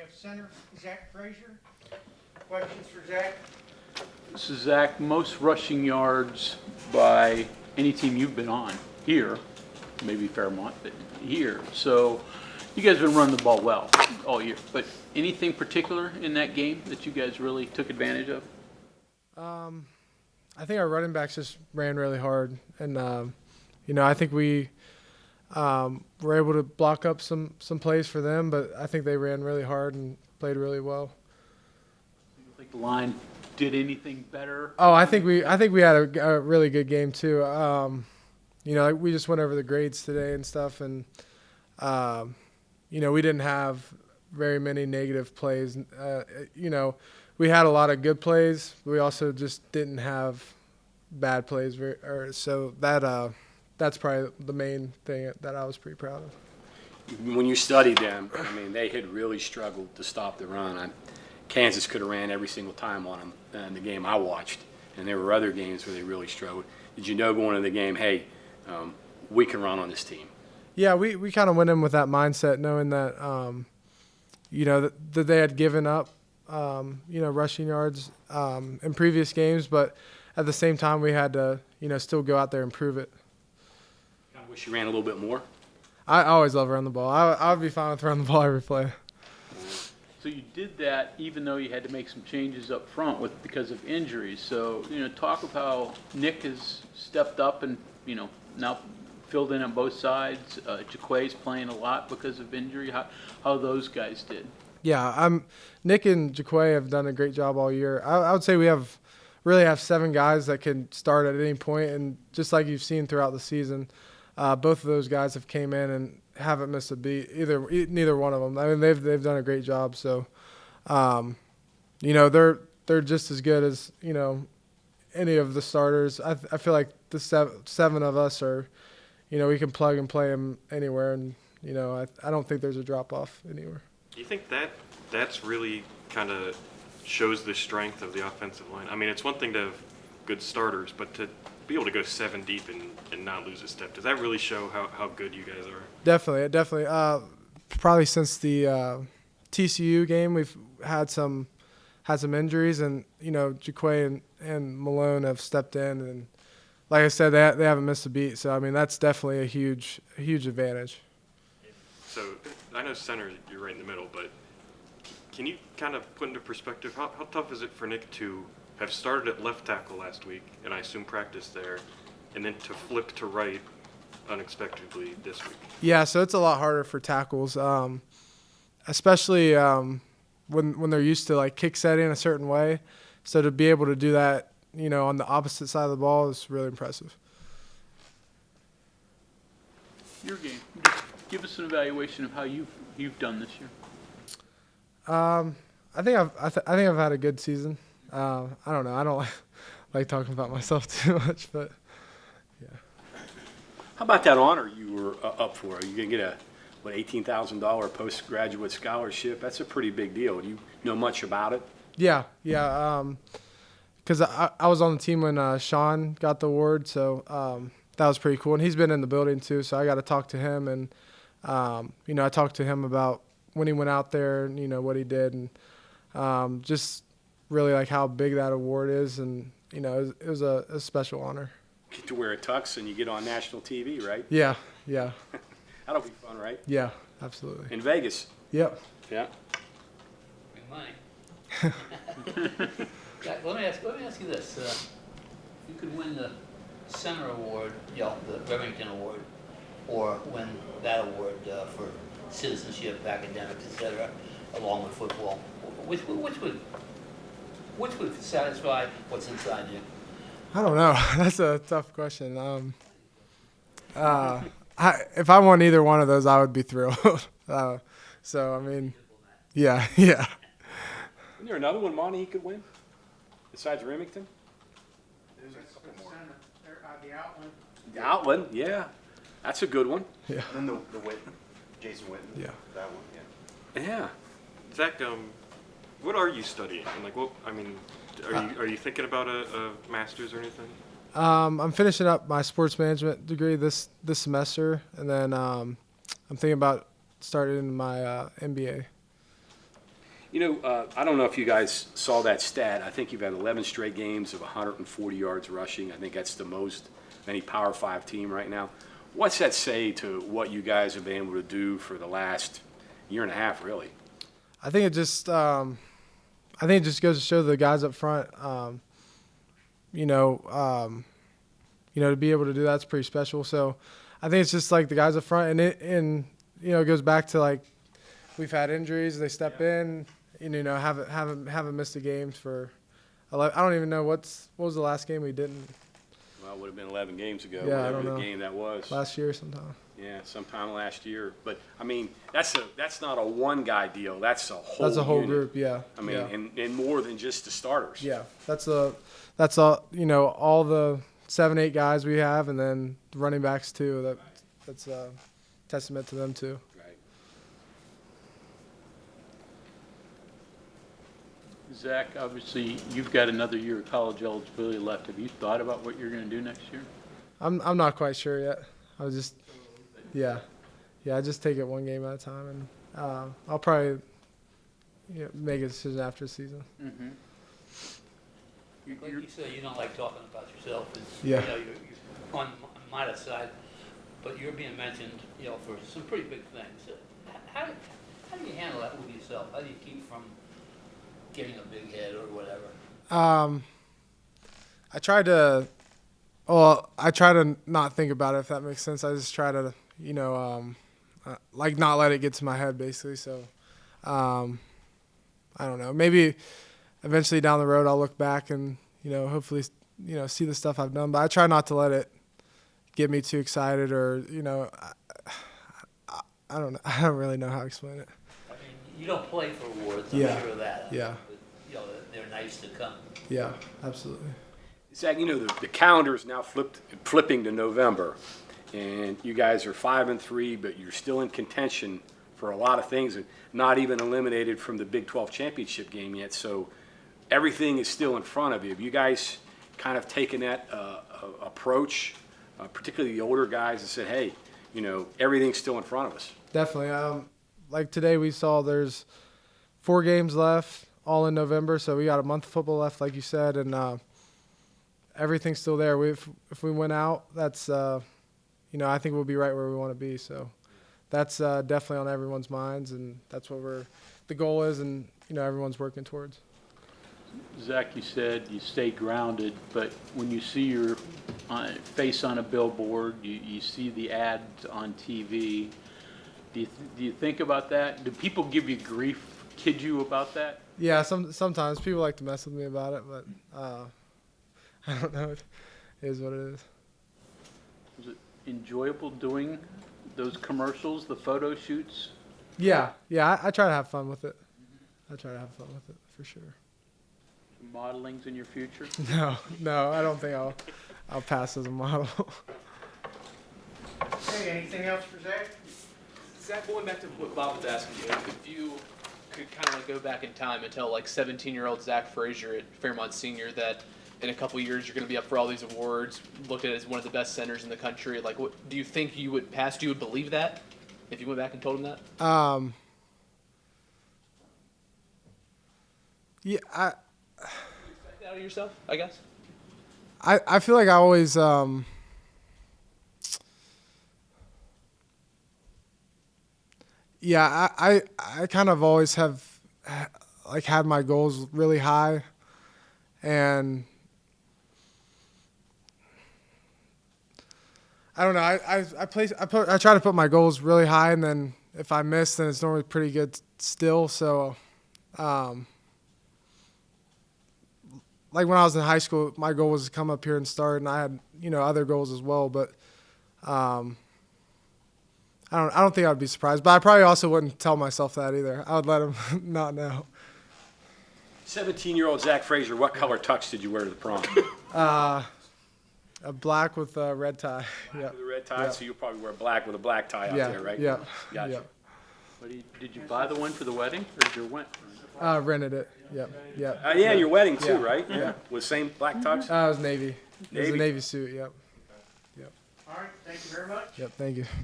have center Zach Frazier. Questions for Zach? This is Zach, most rushing yards by any team you've been on here, maybe Fairmont, but here. So you guys have been running the ball well all year. But anything particular in that game that you guys really took advantage of? I think our running backs just ran really hard. And, I think we were able to block up some plays for them, but I think they ran really hard and played really well. Do you think the line did anything better? Oh, I think we had a really good game too. We just went over the grades today and stuff, and we didn't have very many negative plays. We had a lot of good plays. But we also just didn't have bad plays. So that's probably the main thing that I was pretty proud of. When you studied them, they had really struggled to stop the run. Kansas could have ran every single time on them in the game I watched, and there were other games where they really struggled. Did you know going into the game, hey, we can run on this team? Yeah, we kind of went in with that mindset, knowing that, that they had given up, rushing yards in previous games, but at the same time we had to, still go out there and prove it. I wish you ran a little bit more. I always love running the ball. I would be fine with running the ball every play. So you did that even though you had to make some changes up front because of injuries. So, talk of how Nick has stepped up and, now filled in on both sides. Jaquay's playing a lot because of injury. How those guys did. Yeah, Nick and Jaquay have done a great job all year. I would say we really have 7 guys that can start at any point, and just like you've seen throughout the season, both of those guys have came in and haven't missed a beat. Neither one of them. They've done a great job. So, they're just as good as any of the starters. I feel like the 7 of us are, we can plug and play them anywhere, and I don't think there's a drop off anywhere. Do you think that's really kind of shows the strength of the offensive line? It's one thing to have good starters, but to be able to go 7 deep and not lose a step, does that really show how good you guys are? Definitely. Probably since the TCU game, we've had some injuries, and Jaquay and Malone have stepped in, and like I said, they haven't missed a beat. So that's definitely a huge advantage. So I know center, you're right in the middle, but can you kind of put into perspective how tough is it for Nick to have started at left tackle last week, and I assume practice there, and then to flip to right unexpectedly this week? Yeah, so it's a lot harder for tackles, especially when they're used to like kick setting a certain way. So to be able to do that, on the opposite side of the ball is really impressive. Your game. Just give us an evaluation of how you've done this year. I think I've had a good season. I don't know. I don't like talking about myself too much, but yeah. How about that honor you were up for? Are you going to get a $18,000 postgraduate scholarship? That's a pretty big deal. Do you know much about it? Yeah. Because I was on the team when Sean got the award, so that was pretty cool. And he's been in the building too, so I got to talk to him, and I talked to him about when he went out there, and what he did, and just really like how big that award is, and it was a special honor. Get to wear a tux and you get on national TV, right? Yeah. That'll be fun, right? Yeah, absolutely. In Vegas. Yep. Yeah. Big money. Jack, let me ask you this: if you could win the center award, the Remington Award, or win that award for citizenship, academics, etc., along with football, which would satisfy what's inside you? I don't know. That's a tough question. If I won either one of those, I would be thrilled. Yeah. Isn't there another one Monty he could win besides Remington? There's a couple more. The Outland. The Outland, yeah. That's a good one. Yeah. And then the Witten, Jason Witten. Yeah. That one, yeah. Yeah. Zach, what are you studying? Are you thinking about a master's or anything? I'm finishing up my sports management degree this semester, and then I'm thinking about starting my MBA. I don't know if you guys saw that stat. I think you've had 11 straight games of 140 yards rushing. I think that's the most of any Power 5 team right now. What's that say to what you guys have been able to do for the last year and a half, really? I think it just goes to show the guys up front, to be able to do that's pretty special. So I think it's just like the guys up front, and it goes back to like we've had injuries. They step in, haven't missed a game for 11. I don't even know what was the last game we didn't. Well, it would have been 11 games ago, Yeah, I whatever don't the know. game that was. Last year sometime. Yeah, sometime last year. But I mean, that's not a one guy deal. That's a whole. That's a whole unit. group. Yeah. I mean, yeah. and more than just the starters. Yeah, that's all. All the 7-8 guys we have, and then the running backs too. That's a testament to them too. Right. Zach, obviously, you've got another year of college eligibility left. Have you thought about what you're going to do next year? I'm not quite sure yet. I was just, I just take it one game at a time, and I'll probably make a decision after the season. Mm-hmm. Like you said, you don't like talking about yourself, and Yeah. you're on my side, but you're being mentioned, for some pretty big things. How do you handle that with yourself? How do you keep from getting a big head or whatever? I try to not think about it, if that makes sense. I just try to, not let it get to my head, basically. So, I don't know. Maybe eventually down the road I'll look back and, hopefully, see the stuff I've done. But I try not to let it get me too excited or, I don't know. I don't really know how to explain it. I mean, you don't play for awards, I'm Yeah. sure of that. Yeah. But, they're nice to come. Yeah, absolutely. Zach, the calendar is now flipping to November, and you guys are 5-3, but you're still in contention for a lot of things, and not even eliminated from the Big 12 championship game yet. So everything is still in front of you. Have you guys kind of taken that approach, particularly the older guys, and said, hey, everything's still in front of us? Definitely. Like today we saw there's 4 games left, all in November, so we got a month of football left, like you said, and everything's still there. If we win out, that's I think we'll be right where we want to be. So that's definitely on everyone's minds, and that's what the goal is, and everyone's working towards. Zach, you said you stay grounded, but when you see your face on a billboard, you see the ads on TV, do you think about that? Do people give you grief, kid you about that? Yeah, sometimes people like to mess with me about it, but I don't know. It is what it is. Was it enjoyable doing those commercials, the photo shoots? Yeah, I try to have fun with it. I try to have fun with it, for sure. Modeling's in your future? No, I don't think I'll pass as a model. Okay, anything else for Zach? Zach, going back to what Bob was asking you, if you could kind of go back in time and tell 17-year-old Zach Frazier at Fairmont Senior that in a couple years you're going to be up for all these awards, looked at as one of the best centers in the country, what do you think you would pass? Do you would believe that if you went back and told him that? Yeah, Expect that out of yourself, I guess. I feel like I always I kind of always have had my goals really high, and I don't know. I try to put my goals really high, and then if I miss, then it's normally pretty good still. So, like when I was in high school, my goal was to come up here and start, and I had other goals as well. But I don't think I'd be surprised. But I probably also wouldn't tell myself that either. I would let him not know. 17-year-old Zach Frazier, what color tux did you wear to the prom? A black with a red tie. Yeah. With a red tie, Yep. so you'll probably wear black with a black tie out there, right? Yeah. Gotcha. What did you buy the one for the wedding, or did you rent? Rented it. Yep. Yeah, your wedding too, Yeah. right? Yeah. With same black tux? It was Navy. It was a Navy? Navy suit. Yep. All right, thank you very much. Yep. Thank you.